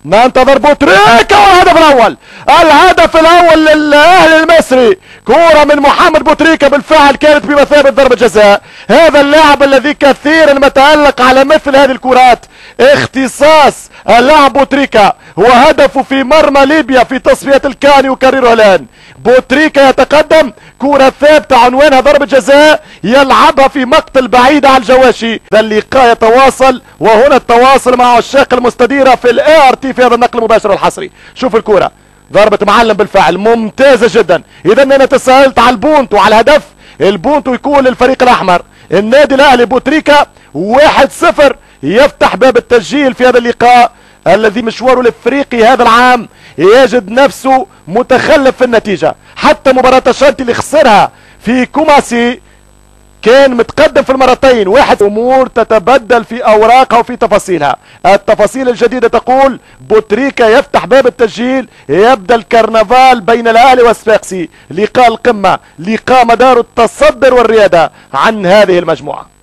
ننتظر بوتريكا والهدف الاول. الهدف الاول للاهلي المصري، كرة من محمد بوتريكا بالفعل كانت بمثابة ضربة جزاء. هذا اللاعب الذي كثيرا ما تألق على مثل هذه الكرات، اختصاص اللاعب بوتريكا، وهدفه في مرمى ليبيا في تصفية الكان يكرره الان. بوتريكا يتقدم، كرة ثابتة عنوانها ضربة جزاء، يلعبها في مقتل بعيد على الجواشي. اللقاء يتواصل، وهنا التواصل مع عشاق المستديرة في الاي ار تي في هذا النقل المباشر الحصري. شوف الكرة، ضربة معلم بالفعل ممتازة جدا. اذا انا تساءلت على البونت وعلى الهدف، البونت يكون للفريق الاحمر. النادي الاهلي بوتريكا 1-0 يفتح باب التسجيل في هذا اللقاء الذي مشواره الافريقي هذا العام يجد نفسه متخلف في النتيجة. حتى مباراة الشانتي اللي خسرها في كوماسي كان متقدم في المرتين واحد. امور تتبدل في اوراقها وفي تفاصيلها. التفاصيل الجديدة تقول بوتريكا يفتح باب التسجيل، يبدأ الكرنفال بين الاهلي والصفاقسي، لقاء القمة، لقاء مدار التصدر والريادة عن هذه المجموعة.